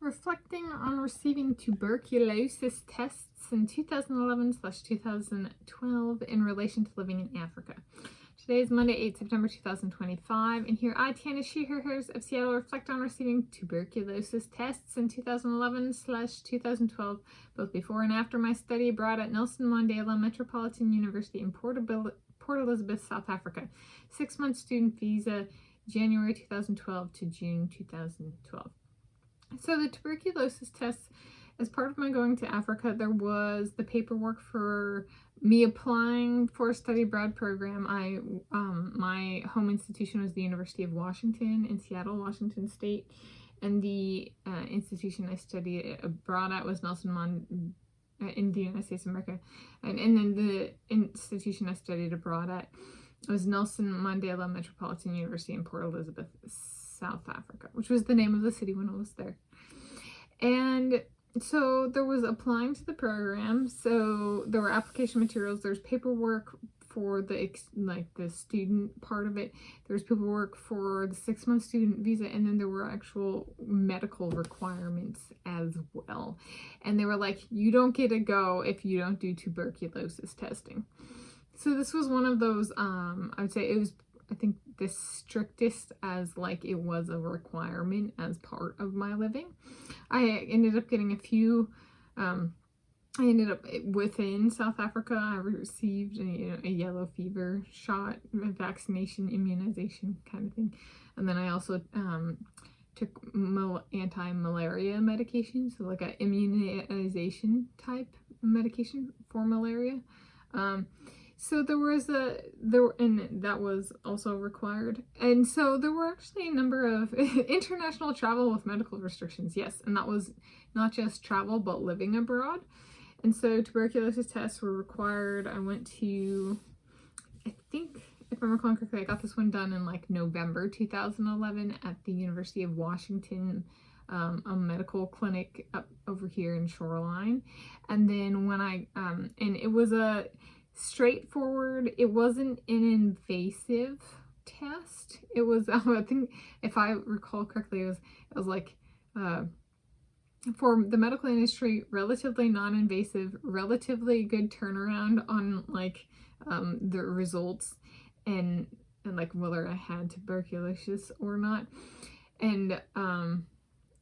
reflecting on receiving tuberculosis tests in 2011/2012 in relation to living in Africa. Today is Monday, 8 September 2025, and here I, Tanis Coralee of Seattle, reflect on receiving tuberculosis tests in 2011/2012, both before and after my study abroad at Nelson Mandela Metropolitan University in Port Elizabeth, South Africa. 6-month student visa, January 2012 to June 2012. So the tuberculosis tests, as part of my going to Africa, there was the paperwork for me applying for a study abroad program. My home institution was the University of Washington in Seattle, Washington State, and the institution I studied abroad at was Nelson Mandela in the United States of America, and then the institution I studied abroad at was Nelson Mandela Metropolitan University in Port Elizabeth, South Africa, which was the name of the city when I was there. And so there was applying to the program. So there were application materials. There's paperwork for the student part of it. There's paperwork for the 6-month student visa, and then there were actual medical requirements as well. And they were like, you don't get to go if you don't do tuberculosis testing. So this was one of those, I would say it was, I think, the strictest, as like it was a requirement as part of my living. I ended up getting a few, I ended up within South Africa. I received a yellow fever shot, a vaccination, immunization kind of thing. And then I also took anti-malaria medication, so like an immunization type medication for malaria. So and that was also required. And so there were actually a number of international travel with medical restrictions, yes. And that was not just travel, but living abroad. And so tuberculosis tests were required. I went to, I think, if I'm recalling correctly, I got this one done in like November 2011 at the University of Washington, a medical clinic up over here in Shoreline. And then when and it was a straightforward, it wasn't an invasive test. It was, I think, if I recall correctly, it was like, for the medical industry, relatively non-invasive, relatively good turnaround on like the results and like whether I had tuberculosis or not. And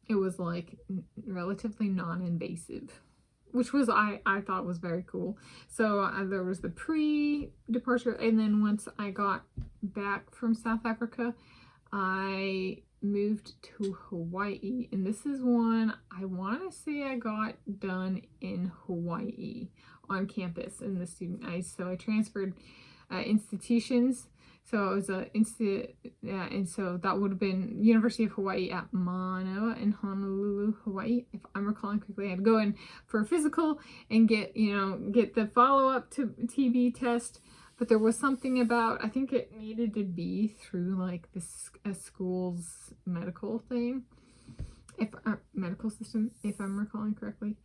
it was like relatively non-invasive, which was I thought was very cool. So there was the pre-departure, and then once I got back from South Africa, I moved to Hawaii, and this is one I want to say I got done in Hawaii on campus in the student so I transferred institutions. So it was and so that would have been University of Hawaii at Manoa in Honolulu, Hawaii. If I'm recalling correctly, I had to go in for a physical and get the follow-up to TB test. But there was something about, I think it needed to be through like a school's medical thing, medical system, if I'm recalling correctly.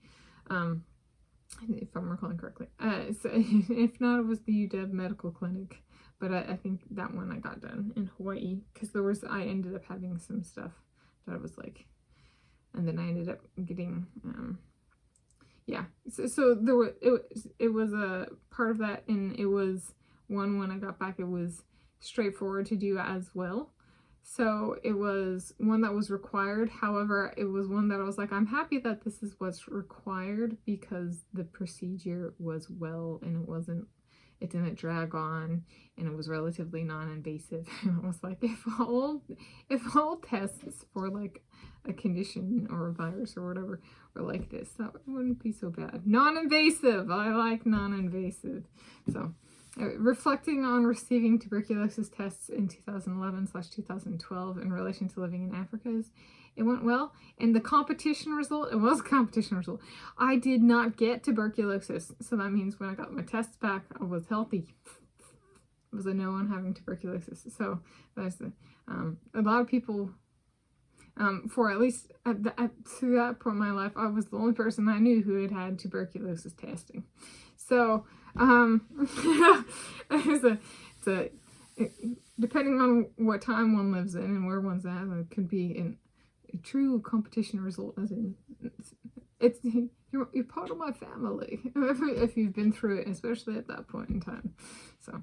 So if not, it was the UW Medical Clinic. But I think that one I got done in Hawaii because I ended up having some stuff that I was like, and then I ended up getting, So there was, it was a part of that, and it was one when I got back, it was straightforward to do as well. So it was one that was required. However, it was one that I was like, I'm happy that this is what's required because the procedure was well, and it didn't drag on, and it was relatively non-invasive. And I was like, if all tests for like a condition or a virus or whatever were like this, that wouldn't be so bad. Non-invasive. I like non-invasive. So reflecting on receiving tuberculosis tests in 2011/2012 in relation to living in Africa, it went well. And the competition result, it was a competition result. I did not get tuberculosis. So that means when I got my tests back, I was healthy. It was a no on having tuberculosis. So that's a lot of people, for at least to that point in my life, I was the only person I knew who had tuberculosis testing. So, depending on what time one lives in and where one's at, it could be true competition result, as in it's you're part of my family if you've been through it, especially at that point in time. So